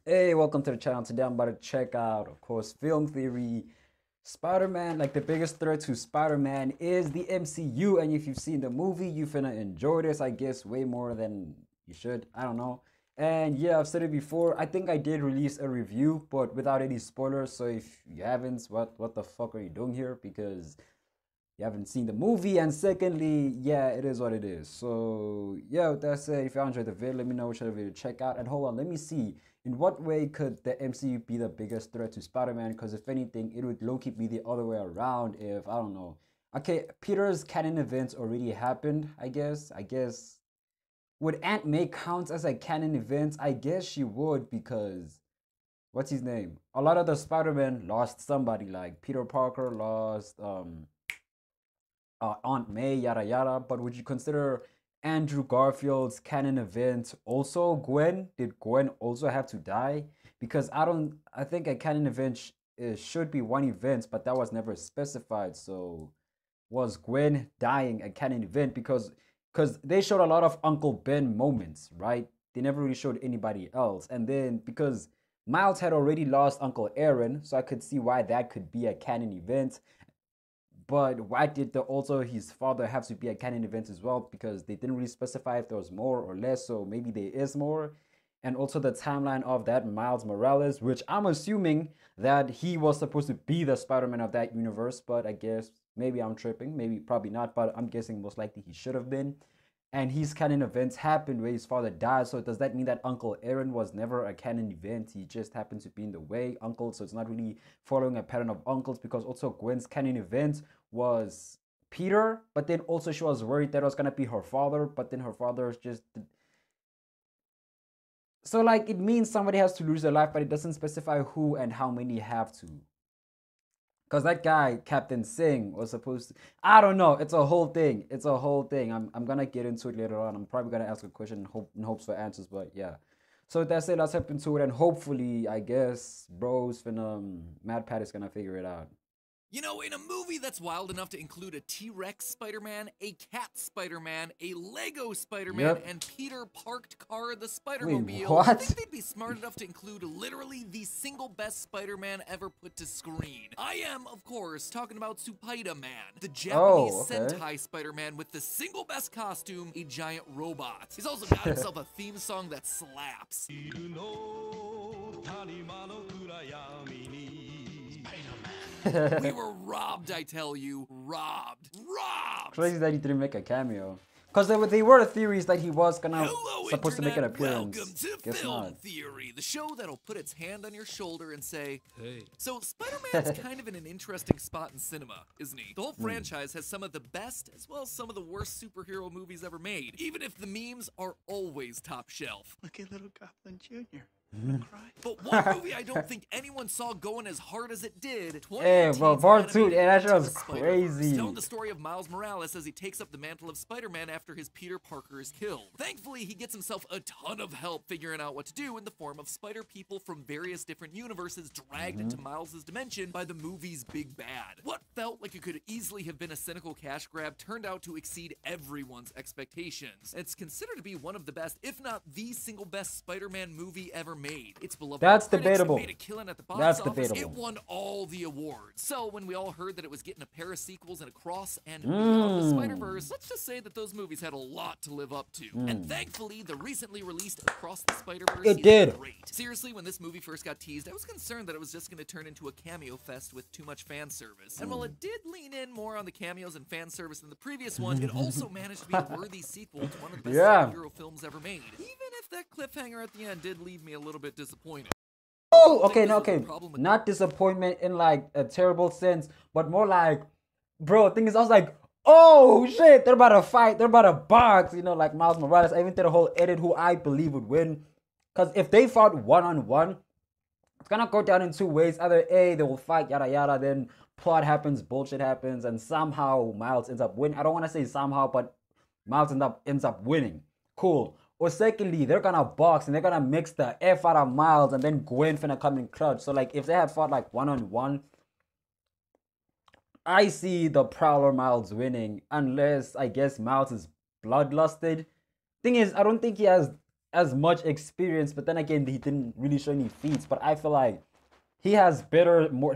Hey, welcome to the channel. Today I'm about to check out, of course, Film Theory. Spider-Man, like the biggest threat to Spider-Man is the MCU. And if you've seen the movie, you finna enjoy this, I guess, way more than you should. I don't know. And yeah, I've said it before. I think I did release a review, but without any spoilers. So if you haven't, what the fuck are you doing here? Because you haven't seen the movie, and secondly, yeah, it is what it is. So yeah, with that said, if you enjoyed the video, let me know which other video to check out. And hold on, let me see, in what way could the MCU be the biggest threat to Spider-Man? Because if anything, it would low-key be the other way around. If I don't know, okay, Peter's canon events already happened, I guess would Aunt May count as a canon event? I guess she would, because what's his name, a lot of the Spider-Man lost somebody. Like Peter Parker lost Aunt May, yada yada. But would you consider Andrew Garfield's canon event also Gwen? Did Gwen also have to die? Because I think a canon event should be one event, but that was never specified. So was Gwen dying a canon event? Because they showed a lot of Uncle Ben moments, right? They never really showed anybody else. And then because Miles had already lost Uncle Aaron, so I could see why that could be a canon event. But why did also his father have to be a canon event as well? Because they didn't really specify if there was more or less, so maybe there is more. And also the timeline of that Miles Morales, which I'm assuming that he was supposed to be the Spider-Man of that universe, but I guess maybe I'm tripping, maybe probably not, but I'm guessing most likely he should have been. And his canon events happened where his father died. So does that mean that Uncle Aaron was never a canon event? He just happened to be in the way, uncle. So it's not really following a pattern of uncles, because also Gwen's canon event was Peter, but then also she was worried that it was gonna be her father, but then her father just, so like it means somebody has to lose their life, but it doesn't specify who and how many have to. Because that guy, Captain Singh, was supposed to. I don't know. It's a whole thing. It's a whole thing. I'm gonna get into it later on. I'm probably gonna ask a question in hopes for answers, but yeah. So with that said, let's hop into it, and hopefully, I guess, bros, finna Mad Pat is gonna figure it out. You know, in a movie that's wild enough to include a T-Rex Spider-Man, a cat Spider-Man, a Lego Spider-Man, Yep. and Peter parked car the Wait, Spider-Mobile, I think what? they'd be smart enough to include literally the single best Spider-Man ever put to screen. I am, of course, talking about Spider-Man, the Japanese Oh, okay. Sentai Spider-Man with the single bbest costume, a giant robot. He's also got himself a theme song that slaps. We were robbed, I tell you. Robbed. Robbed! Crazy that he didn't make a cameo. Because there were theories that he was gonna Hello, supposed to make an Internet. Welcome appearance. to Guess Film not. Theory, the show that'll put its hand on your shoulder and say, hey. So, Spider-Man's kind of in an interesting spot in cinema, isn't he? The whole franchise has some of the best as well as some of the worst superhero movies ever made, even if the memes are always top shelf. Look at little Goblin Jr. Cry. But one movie I don't think anyone saw going as hard as it did, Hey, bro, 2018's part 2, animated yeah, that shit Into was the Spider-Verse, crazy. telling the story of Miles Morales as he takes up the mantle of Spider-Man after his Peter Parker is killed. Thankfully, he gets himself a ton of help figuring out what to do in the form of spider people from various different universes dragged into Miles' dimension by the movie's big bad. What felt like it could easily have been a cynical cash grab turned out to exceed everyone's expectations. It's considered to be one of the best, if not the single best Spider-Man movie ever made. It's beloved That's critics, debatable. made a killing at the box That's office. debatable. It won all the awards. So when we all heard that it was getting a pair of sequels and Across and Beyond the Spider-Verse, let's just say that those movies had a lot to live up to. And thankfully, the recently released Across the Spider-Verse It is did. great. Seriously, when this movie first got teased, I was concerned that it was just going to turn into a cameo fest with too much fan service. And while it did lean in more on the cameos and fan service than the previous one, it also managed to be a worthy sequel to one of the best Yeah. superhero films ever made. Even if that cliffhanger at the end did leave me a little bit disappointed. Oh, okay, no, okay. Not disappointment in like a terrible sense, but more like, bro, thing is, I was like, oh shit, they're about to fight, they're about to box, like Miles Morales. I even did a whole edit who I believe would win. Because if they fought one-on-one, it's gonna go down in two ways. Either A, they will fight, yada yada, then plot happens, bullshit happens, and somehow Miles ends up winning. I don't want to say somehow, but Miles ends up winning. Cool. Or secondly, they're gonna box and they're gonna mix the F out of Miles, and then Gwen finna come in clutch. So like if they had fought like one-on-one, I see the Prowler Miles winning, unless I guess Miles is bloodlusted. Thing is, I don't think he has as much experience, but then again, he didn't really show any feats. But I feel like he has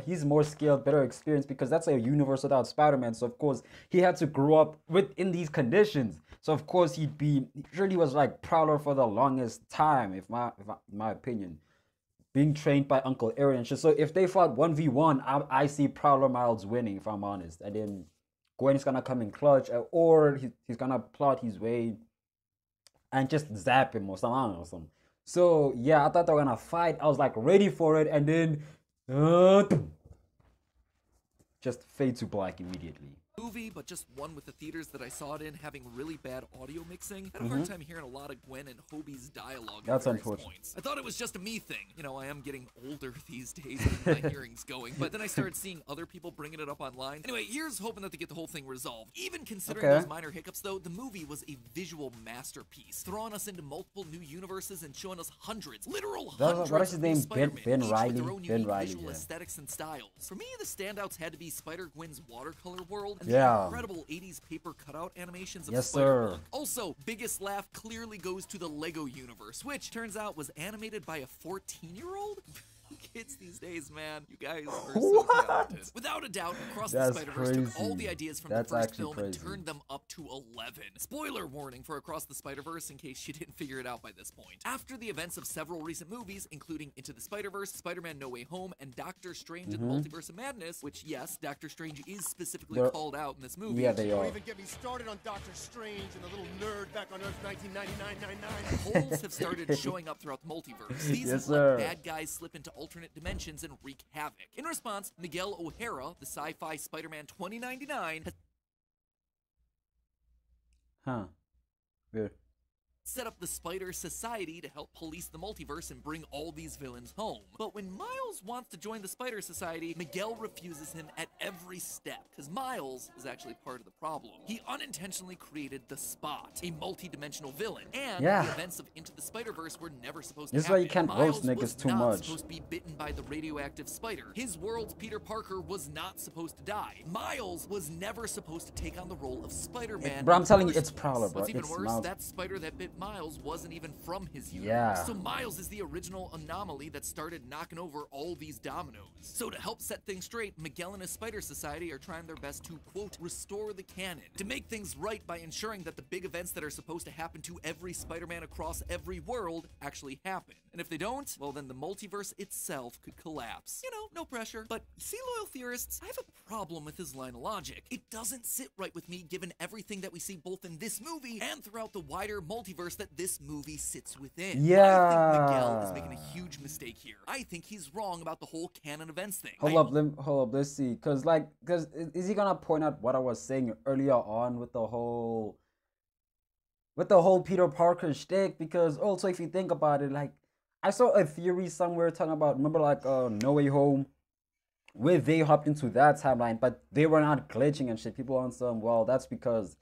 he's more skilled, better experience because that's a universe without Spider-Man. So of course he had to grow up within these conditions. So of course he really was like Prowler for the longest time, in my opinion, being trained by Uncle Aaron and shit. So if they fought 1v1, I see Prowler Miles winning, if I'm honest. And then Gwen is gonna come in clutch, or he's gonna plot his way and just zap him or something. I don't know, something. So yeah, I thought they were gonna fight. I was like ready for it, and then just fade to black immediately. Movie, but just one with the theaters that I saw it in having really bad audio mixing. I had a hard time hearing a lot of Gwen and Hobie's dialogue. That's at various unfortunate. points. I thought it was just a me thing. You know, I am getting older these days and my hearing's going. But then I started seeing other people bringing it up online. Anyway, here's hoping that they get the whole thing resolved. Even considering those minor hiccups, though, the movie was a visual masterpiece, throwing us into multiple new universes and showing us literal hundreds what is his of name? new Spider-Man, Ben each Reilly? with their own Ben unique Reilly, visual yeah. aesthetics and styles. For me, the standouts had to be Spider-Gwen's watercolor world and Yeah. the incredible 80s paper cutout animations of Yes, Spider-Man. sir. Also, biggest laugh clearly goes to the Lego universe, which turns out was animated by a 14-year-old? Kids these days, man, you guys are so talented. Without a doubt, Across the That's Spider-Verse took all crazy. the ideas from That's the first actually film and crazy. turned them up to 11. Spoiler warning for Across the Spider-Verse in case you didn't figure it out by this point. After the events of several recent movies, including Into the Spider-Verse, Spider-Man No Way Home, and Doctor Strange and the Multiverse of Madness, which, yes, Doctor Strange is specifically called out in this movie. Yeah, they Don't are. even get me started on Doctor Strange and the little nerd back on Earth 1999. Holes have started showing up throughout the multiverse. These Yes, have let sir. bad guys slip into alternate dimensions and wreak havoc. In response, Miguel O'Hara, the sci-fi Spider-Man 2099, has Huh. Weird. set up the Spider Society to help police the multiverse and bring all these villains home. But when Miles wants to join the Spider Society, Miguel refuses him at every step, because Miles is actually part of the problem. He unintentionally created the Spot, a multi-dimensional villain, and Yeah. the events of Into the Spider-Verse were never supposed to This is happen. why you can't Miles roast niggas was too not much. supposed to be bitten by the radioactive spider. His world's Peter Parker was not supposed to die. Miles was never supposed to take on the role of Spider-Man. Bro, I'm in the telling you, first it's Prowler, place. bro. What's even It's worse, Miles. that spider that bit Miles wasn't even from his universe. Yeah. So Miles is the original anomaly that started knocking over all these dominoes. So to help set things straight, Miguel and his Spider Society are trying their best to, quote, restore the canon, to make things right by ensuring that the big events that are supposed to happen to every Spider-Man across every world actually happen. And if they don't, well then the multiverse itself could collapse. You know, no pressure. But see, loyal theorists, I have a problem with his line of logic. It doesn't sit right with me given everything that we see both in this movie and throughout the wider multiverse that this movie sits within. I think Miguel is making a huge mistake here. I think he's wrong about the whole canon events thing. Hold up, let's see. Cause is he gonna point out what I was saying earlier on with the whole Peter Parker shtick? Because also, if you think about it, like I saw a theory somewhere talking about, remember, like No Way Home, where they hopped into that timeline, but they were not glitching and shit. People on some, well, that's because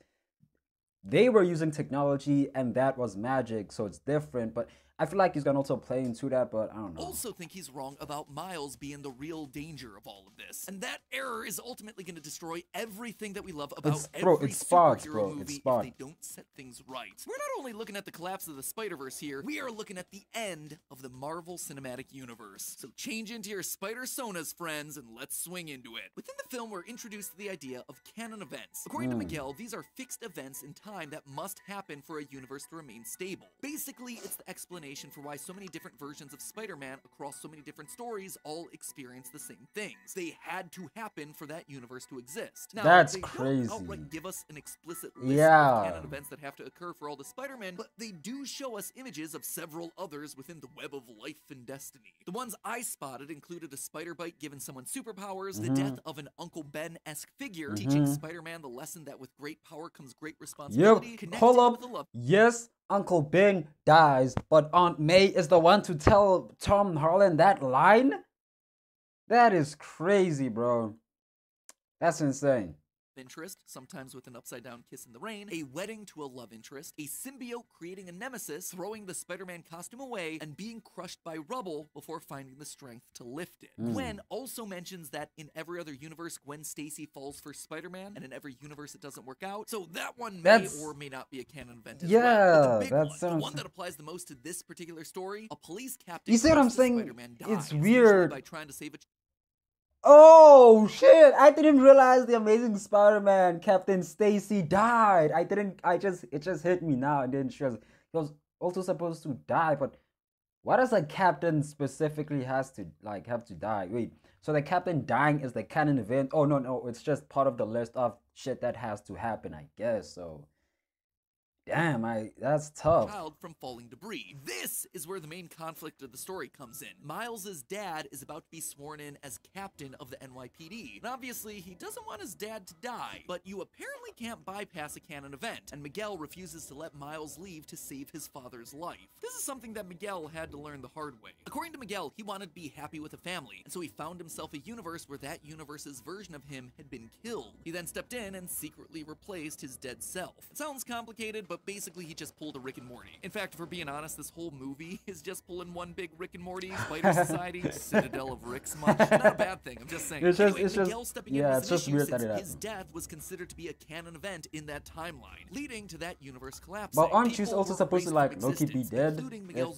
they were using technology and that was magic, so it's different. But I feel like he's gonna also play into that, but I don't know. Also think he's wrong about Miles being the real danger of all of this. And that error is ultimately going to destroy everything that we love about every superhero movie if they don't set things right. We're not only looking at the collapse of the Spider-Verse here, we are looking at the end of the Marvel Cinematic Universe. So change into your Spider-Sonas, friends, and let's swing into it. Within the film, we're introduced to the idea of canon events. According to Miguel, these are fixed events in time that must happen for a universe to remain stable. Basically, it's the explanation for why so many different versions of Spider-Man across so many different stories all experience the same things. They had to happen for that universe to exist. Now, that's they crazy. don't outright give us an explicit list Yeah. of canon events that have to occur for all the Spider-Man, but they do show us images of several others within the web of life and destiny. The ones I spotted included a spider bite giving someone superpowers, the death of an Uncle Ben-esque figure, teaching Spider-Man the lesson that with great power comes great responsibility. Yep. Hold connecting up. with a love. Yes, Uncle Ben dies, but Aunt May is the one to tell Tom Holland that line? That is crazy, bro. That's insane. interest, sometimes with an upside-down kiss in the rain, a wedding to a love interest, a symbiote creating a nemesis, throwing the Spider-Man costume away, and being crushed by rubble before finding the strength to lift it. Gwen also mentions that in every other universe, Gwen Stacy falls for Spider-Man, and in every universe it doesn't work out. So that one may or may not be a canon event as well. But the big one, the one that applies the most to this particular story, a police captain. You see what I'm saying? Spider-Man dies, it's weird. By trying to save a Oh shit! I didn't realize the Amazing Spider-Man Captain Stacy died. It just hit me now. And then she was also supposed to die. But why does a captain specifically have to die? Wait, so the captain dying is the canon event? Oh no, it's just part of the list of shit that has to happen, I guess. So. Damn, that's tough. Child from falling debris. This is where the main conflict of the story comes in. Miles's dad is about to be sworn in as captain of the NYPD. And obviously, he doesn't want his dad to die, but you apparently can't bypass a canon event, and Miguel refuses to let Miles leave to save his father's life. This is something that Miguel had to learn the hard way. According to Miguel, he wanted to be happy with a family, and so he found himself a universe where that universe's version of him had been killed. He then stepped in and secretly replaced his dead self. It sounds complicated, but basically he just pulled a Rick and Morty. In fact, if we're being honest, this whole movie is just pulling one big Rick and Morty, Spider Society, Citadel of Ricks much. Not a bad thing, I'm just saying. Miguel stepping in was an issue since his death was considered to be a canon event in that timeline, leading to that universe collapsing. But aren't you also supposed to low-key be dead?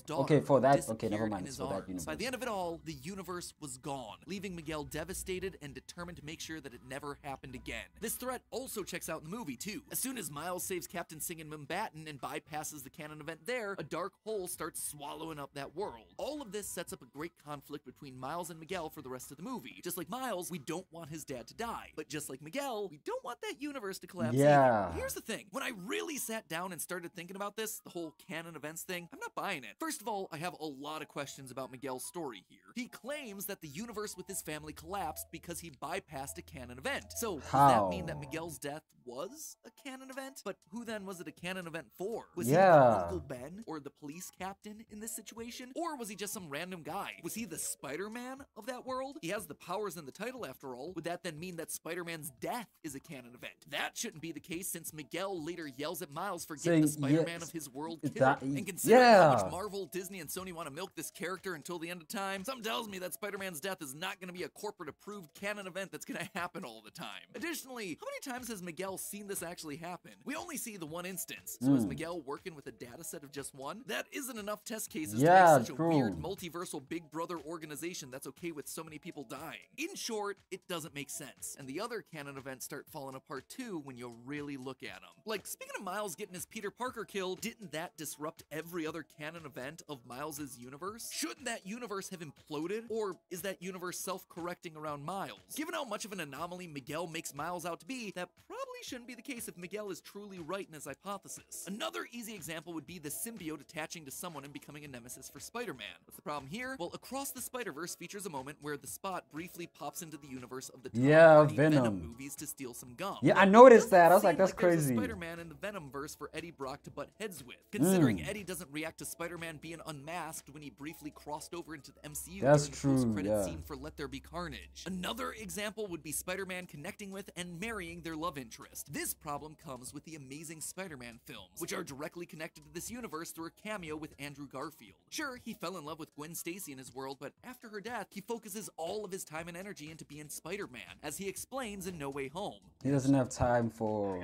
Okay, for that, okay, never mind. For that universe. By the end of it all, the universe was gone, leaving Miguel devastated and determined to make sure that it never happened again. This threat also checks out in the movie too. As soon as Miles saves Captain Singing Mumbattan and bypasses the canon event there, a dark hole starts swallowing up that world. All of this sets up a great conflict between Miles and Miguel for the rest of the movie. Just like Miles, we don't want his dad to die. But just like Miguel, we don't want that universe to collapse either. Here's the thing. When I really sat down and started thinking about this, the whole canon events thing, I'm not buying it. First of all, I have a lot of questions about Miguel's story here. He claims that the universe with his family collapsed because he bypassed a canon event. So does that mean that Miguel's death was a canon event? But who then was it a canon event for? Was he Uncle Ben or the police captain in this situation? Or was he just some random guy? Was he the Spider-Man of that world? He has the powers in the title after all. Would that then mean that Spider-Man's death is a canon event? That shouldn't be the case since Miguel later yells at Miles for getting the Spider-Man of his world killed. And considering how much Marvel, Disney, and Sony want to milk this character until the end of time, something tells me that Spider-Man's death is not going to be a corporate-approved canon event that's going to happen all the time. Additionally, how many times has Miguel seen this actually happen? We only see the one instance. So is Miguel working with a data set of just one? That isn't enough test cases to make such a weird multiversal Big Brother organization that's okay with so many people dying. In short, it doesn't make sense. And the other canon events start falling apart too when you really look at them. Like, speaking of Miles getting his Peter Parker killed, didn't that disrupt every other canon event of Miles's universe? Shouldn't that universe have imploded? Or is that universe self-correcting around Miles? Given how much of an anomaly Miguel makes Miles out to be, that probably shouldn't be the case if Miguel is truly right in his hypothesis. Another easy example would be the symbiote attaching to someone and becoming a nemesis for Spider-Man. What's the problem here? Well, Across the Spider-Verse features a moment where the Spot briefly pops into the universe of the Venom movies to steal some gum. Yeah, I noticed that. I was like, that's crazy. Spider-Man in the Venomverse for Eddie Brock to butt heads with. Considering Eddie doesn't react to Spider-Man being unmasked when he briefly crossed over into the MCU during the post-credit scene for Let There Be Carnage. Another example would be Spider-Man connecting with and marrying their love interest. This problem comes with the Amazing Spider-Man films, which are directly connected to this universe through a cameo with Andrew Garfield. Sure, he fell in love with Gwen Stacy in his world, but after her death, he focuses all of his time and energy into being Spider-Man, as he explains in No Way Home. He doesn't have time for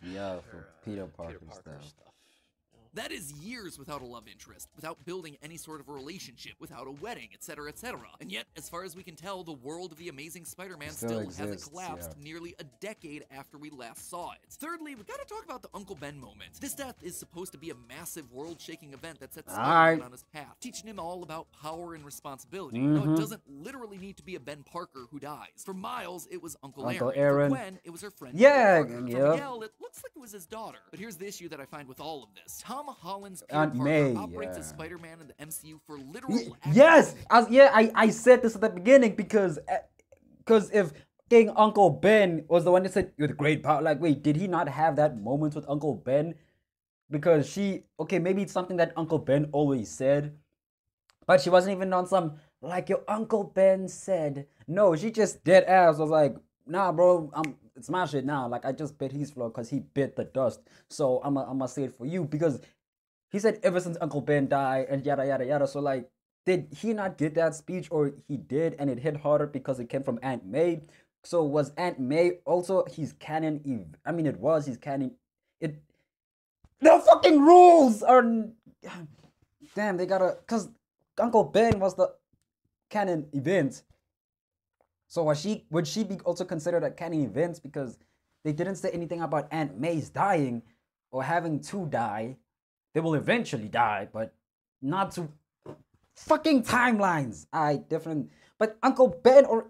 for Peter Parker stuff. That is years without a love interest, without building any sort of a relationship, without a wedding, etc., etc. And yet, as far as we can tell, the world of the Amazing Spider-Man still hasn't collapsed nearly a decade after we last saw it. Thirdly, we gotta talk about the Uncle Ben moment. This death is supposed to be a massive world-shaking event that sets Spider-Man on his path, teaching him all about power and responsibility. No, it doesn't literally need to be a Ben Parker who dies. For Miles, it was Uncle Aaron. For Gwen, it was her friend. For Miguel, it looks like it was his daughter. But here's the issue that I find with all of this. Tom Holland's Peter Parker operates as Spider-Man in the MCU for literal I said this at the beginning because if King Uncle Ben was the one that said with great power, like, wait, did he not have that moment with Uncle Ben? Because maybe it's something that Uncle Ben always said, but she wasn't even on some like your Uncle Ben said. No, she just dead ass was like, nah, bro, it's my shit now. Like I just bit his floor because he bit the dust. So I'ma say it for you because he said ever since Uncle Ben died and yada yada yada. So like, did he not get that speech, or he did and it hit harder because it came from Aunt May? So was Aunt May also his canon? I mean, it was his canon. It the fucking rules are damn. They gotta because Uncle Ben was the canon event. So would she be also considered a canon event because they didn't say anything about Aunt May's dying or having to die? They will eventually die, but not to fucking timelines. I definitely, but Uncle Ben or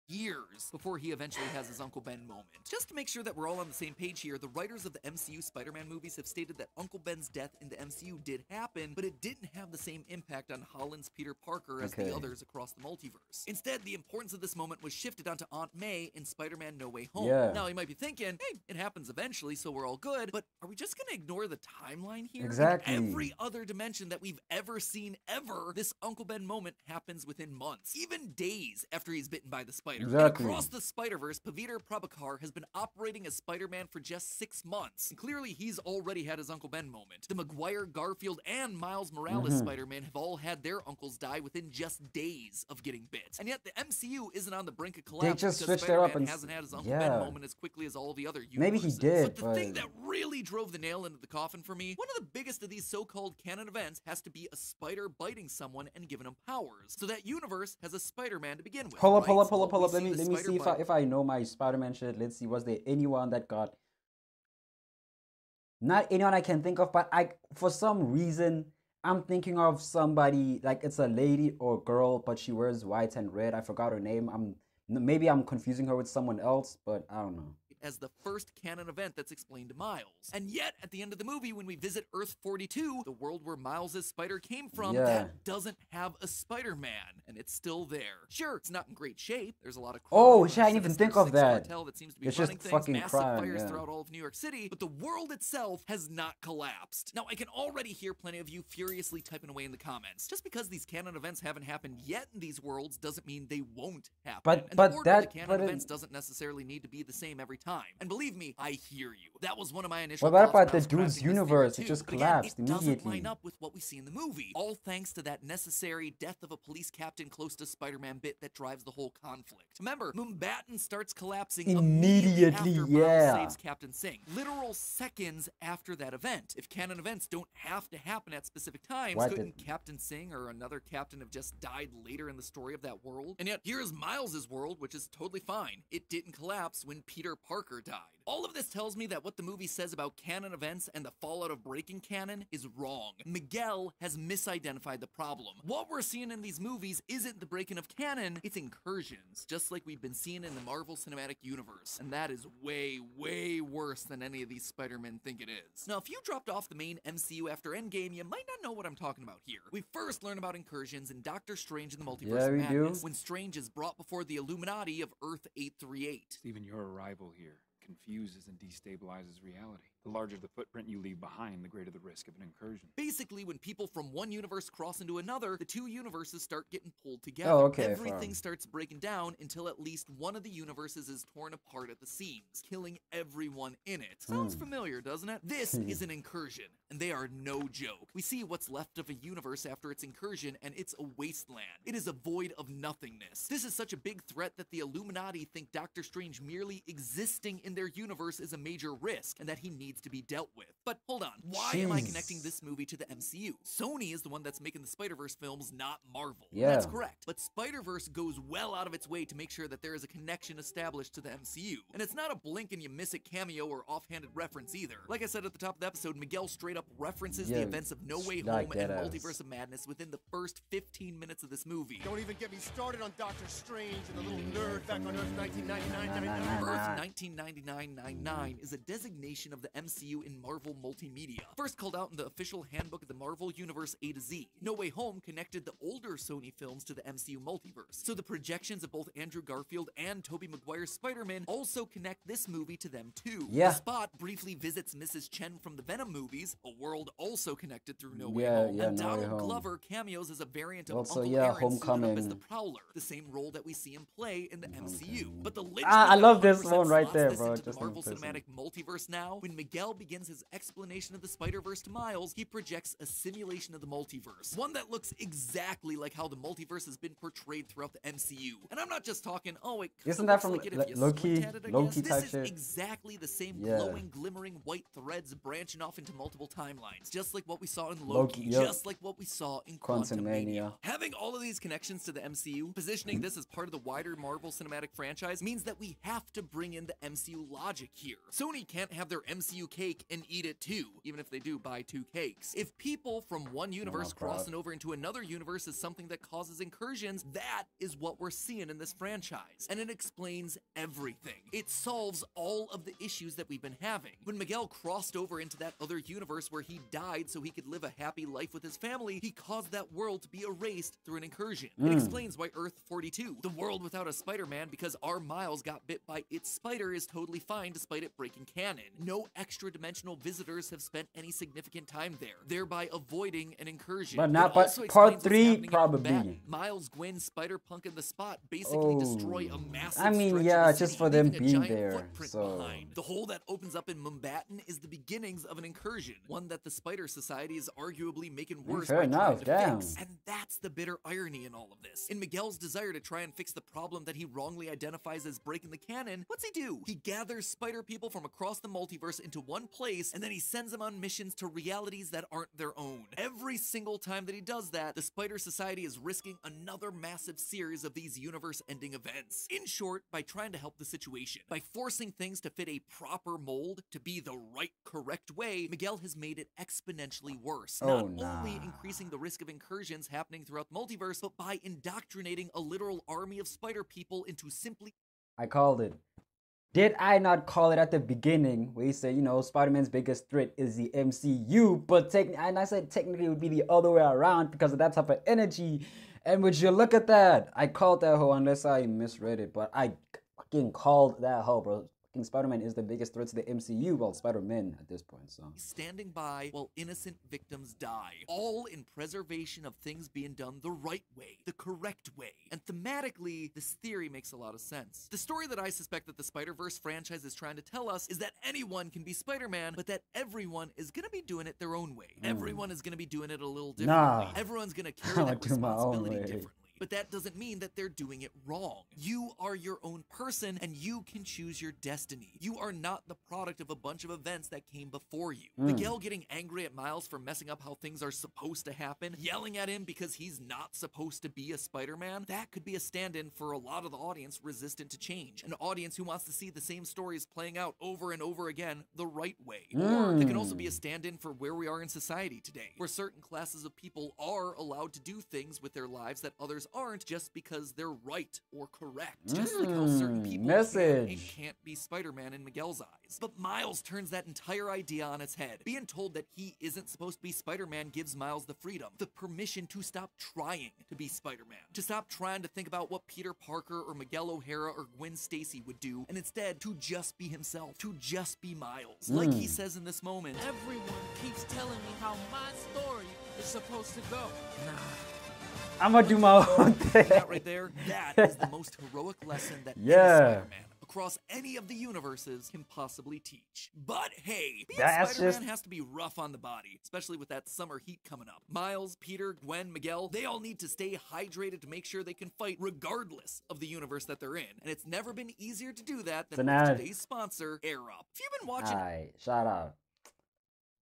years before he eventually has his Uncle Ben moment. Just to make sure that we're all on the same page here, the writers of the MCU Spider-Man movies have stated that Uncle Ben's death in the MCU did happen, but it didn't have the same impact on Holland's Peter Parker as the others across the multiverse. Instead, the importance of this moment was shifted onto Aunt May in Spider-Man No Way Home. Yeah. Now, you might be thinking, hey, it happens eventually, so we're all good, but are we just gonna ignore the timeline here? Exactly. In every other dimension that we've ever seen ever, this Uncle Ben moment happens within months, even days after he's bitten by the spider. Exactly. And across the Spider-Verse, Paviter Prabhakar has been operating as Spider-Man for just 6 months. And clearly, he's already had his Uncle Ben moment. The Maguire, Garfield, and Miles Morales Spider-Man have all had their uncles die within just days of getting bit. And yet, the MCU isn't on the brink of collapse just because switched it up Spider-Man and hasn't had his Uncle Ben moment as quickly as all the other universes. maybe he did, But the thing that really drove the nail into the coffin for me, one of the biggest of these so-called canon events has to be a spider biting someone and giving him powers. So that universe has a Spider-Man to begin with. Hold up. Right? Let me see if I know my Spider-Man shit. Let's see. Was there anyone that got? Not anyone I can think of, but for some reason I'm thinking of somebody like it's a lady or girl, but she wears white and red. I forgot her name. Maybe I'm confusing her with someone else, but I don't know. As the first canon event that's explained to Miles. And yet, at the end of the movie, when we visit Earth 42, the world where Miles' spider came from, that doesn't have a Spider-Man, and it's still there. Sure, it's not in great shape. There's a lot of crime. I didn't even think of that. That seems to be it's running just things, fucking massive crime, fires throughout all of New York City, but the world itself has not collapsed. Now, I can already hear plenty of you furiously typing away in the comments. Just because these canon events haven't happened yet in these worlds doesn't mean they won't happen. But the order of the canon events doesn't necessarily need to be the same every time. And believe me, I hear you. That was one of my initial thoughts. What about the dude's universe? It just collapsed immediately. It doesn't line up with what we see in the movie. All thanks to that necessary death of a police captain close to Spider-Man bit that drives the whole conflict. Remember, Mumbattan starts collapsing immediately after Miles saves Captain Singh. Literal seconds after that event. If canon events don't have to happen at specific times, couldn't Captain Singh or another captain have just died later in the story of that world? And yet, here's Miles' world, which is totally fine. It didn't collapse when Peter Parker died. All of this tells me that what the movie says about canon events and the fallout of breaking canon is wrong. Miguel has misidentified the problem. What we're seeing in these movies isn't the breaking of canon, it's incursions, just like we've been seeing in the Marvel Cinematic Universe. And that is way, way worse than any of these Spider-Men think it is. Now, if you dropped off the main MCU after Endgame, you might not know what I'm talking about here. We first learn about incursions in Doctor Strange in the Multiverse of Madness, when Strange is brought before the Illuminati of Earth 838. Even your arrival here confuses and destabilizes reality. The larger the footprint you leave behind, the greater the risk of an incursion. Basically, when people from one universe cross into another, the two universes start getting pulled together. Everything starts breaking down until at least one of the universes is torn apart at the seams, killing everyone in it. Sounds familiar, doesn't it? This is an incursion, and they are no joke. We see what's left of a universe after its incursion, and it's a wasteland. It is a void of nothingness. This is such a big threat that the Illuminati think Doctor Strange merely existing in their universe is a major risk, and that he needs to be dealt with. But hold on, why am I connecting this movie to the MCU? Sony is the one that's making the Spider-Verse films, not Marvel. That's correct. But Spider-Verse goes well out of its way to make sure that there is a connection established to the MCU. And it's not a blink and you miss it cameo or offhanded reference either. Like I said at the top of the episode, Miguel straight up references the events of No Way Home and Multiverse of Madness within the first 15 minutes of this movie. Don't even get me started on Doctor Strange and the little nerd back on Earth 1999. Earth 1999 is a designation of the MCU in Marvel multimedia. First called out in the official handbook of the Marvel Universe A to Z, No Way Home connected the older Sony films to the MCU multiverse, so the projections of both Andrew Garfield and Tobey Maguire's Spider-Man also connect this movie to them too. Yeah. The Spot briefly visits Mrs. Chen from the Venom movies, a world also connected through No Way Yeah, Home, yeah, and No Way Donald Home. Glover cameos as a variant of Also, Uncle yeah, Aaron suited up as Homecoming. the Prowler, the same role that we see him play in the MCU. But the linchpin I that love this 100% one right slots there, this bro. into the Just Marvel impressive. Cinematic Multiverse now, when Miguel begins his explanation of the Spider-Verse to Miles, he projects a simulation of the multiverse, one that looks exactly like how the multiverse has been portrayed throughout the MCU. And I'm not just talking, oh, it kinda Isn't that looks from like it if you Loki- squint at it, I Loki guess. type This shit? is exactly the same Yeah. glowing, glimmering white threads branching off into multiple timelines, just like what we saw in Loki, Loki, yep. just like what we saw in Quantumania. Having all of these connections to the MCU, positioning this as part of the wider Marvel Cinematic franchise, means that we have to bring in the MCU logic here. Sony can't have their MCU cake and eat it too, even if they do buy 2 cakes. If people from one universe proud. crossing over into another universe is something that causes incursions, that is what we're seeing in this franchise. And it explains everything. It solves all of the issues that we've been having. When Miguel crossed over into that other universe where he died so he could live a happy life with his family, he caused that world to be erased through an incursion. It explains why Earth 42, the world without a Spider-Man because our Miles got bit by its spider, is totally fine despite it breaking canon. No extra dimensional visitors have spent any significant time there, thereby avoiding an incursion. But It not by also part explains what's 3, happening in probably. Combat. Miles, Gwen, Spider-Punk, and the Spot basically destroy a massive I mean, stretch yeah, of the just city, for them leaving a being giant there, footprint so- behind. The hole that opens up in Mumbattan is the beginnings of an incursion, one that the Spider Society is arguably making worse fair by enough, trying to damn. fix. And that's the bitter irony in all of this. In Miguel's desire to try and fix the problem that he wrongly identifies as breaking the canon, what's he do? He gathers Spider people from across the multiverse into one place, and then he sends them on missions to realities that aren't their own. Every single time that he does that, the Spider Society is risking another massive series of these universe-ending events. In short, by trying to help the situation, by forcing things to fit a proper mold, to be the right, correct way, Miguel has made it exponentially worse. Not only increasing the risk of incursions happening throughout the multiverse, but by indoctrinating a literal army of spider people into simply I called it. Did I not call it at the beginning where you say, you know, Spider-Man's biggest threat is the MCU, but and I said technically it would be the other way around because of that type of energy. And would you look at that? I called that hoe unless I misread it, but I fucking called that hoe, bro. Fucking Spider-Man is the biggest threat to the MCU, well, Spider-Man at this point, so. standing by while innocent victims die, all in preservation of things being done the right way, the correct way. And thematically, this theory makes a lot of sense. The story that I suspect that the Spider-Verse franchise is trying to tell us is that anyone can be Spider-Man, but that everyone is gonna be doing it their own way. Everyone is gonna be doing it a little differently. Nah. Everyone's gonna carry I'ma that do my own responsibility way. differently. But that doesn't mean that they're doing it wrong. You are your own person, and you can choose your destiny. You are not the product of a bunch of events that came before you. Miguel getting angry at Miles for messing up how things are supposed to happen, yelling at him because he's not supposed to be a Spider-Man, that could be a stand-in for a lot of the audience resistant to change. An audience who wants to see the same stories playing out over and over again the right way. Or it can also be a stand-in for where we are in society today, where certain classes of people are allowed to do things with their lives that others aren't just because they're right or correct. Just like how certain people can and can't be Spider-Man in Miguel's eyes. But Miles turns that entire idea on its head. Being told that he isn't supposed to be Spider-Man gives Miles the freedom, the permission to stop trying to be Spider-Man, to stop trying to think about what Peter Parker or Miguel O'Hara or Gwen Stacy would do, and instead to just be himself, to just be Miles. Like he says in this moment, everyone keeps telling me how my story is supposed to go. I'm gonna do my own thing. That right there, that is the most heroic lesson that any Spider-Man across any of the universes can possibly teach. But hey, being Spider-Man has to be rough on the body, especially with that summer heat coming up. Miles, Peter, Gwen, Miguel, they all need to stay hydrated to make sure they can fight regardless of the universe that they're in. And it's never been easier to do that than with today's sponsor, Air Up. If you've been watching... Alright, shout out.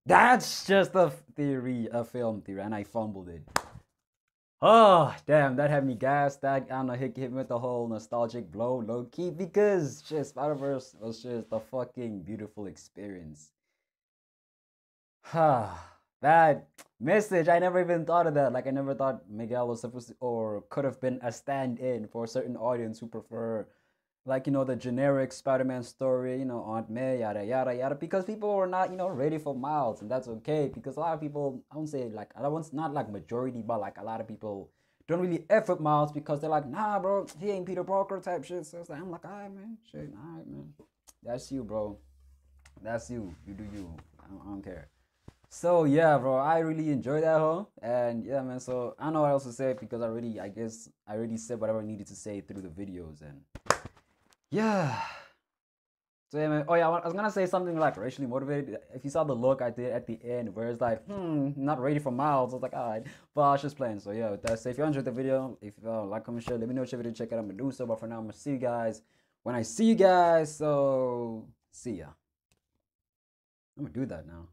That's just a theory, a film theory, and I fumbled it. Oh, damn, that had me gassed. That, I don't know, hit me with the whole nostalgic blow, low-key, because just Spider-Verse was just a fucking beautiful experience. That message, I never even thought of that. Like, I never thought Miguel was supposed to, or could have been a stand-in for a certain audience who prefer, like, you know, the generic Spider-Man story, you know, Aunt May, yada yada yada, because people were not, you know, ready for Miles, and that's okay, because a lot of people, I won't say like, I don't, not like majority, but like a lot of people don't really F with Miles because they're like, nah, bro, he ain't Peter Parker type shit. So it's like, I'm like, all right, man, shit, all right, man, that's you, bro, that's you, you do you, I don't care. So yeah, bro, I really enjoyed that whole, and yeah, man. So I don't know what else to say because I guess I already said whatever I needed to say through the videos, and yeah. So yeah, man. Oh yeah, I was gonna say something like racially motivated. If you saw the look I did at the end, where it's like, not ready for Miles, I was like, all right, but I was just playing. So yeah, that's it. If you enjoyed the video, if you like, comment, share, let me know what you video check out. I'm gonna do so. But for now, I'm gonna see you guys when I see you guys. So see ya. I'm gonna do that now.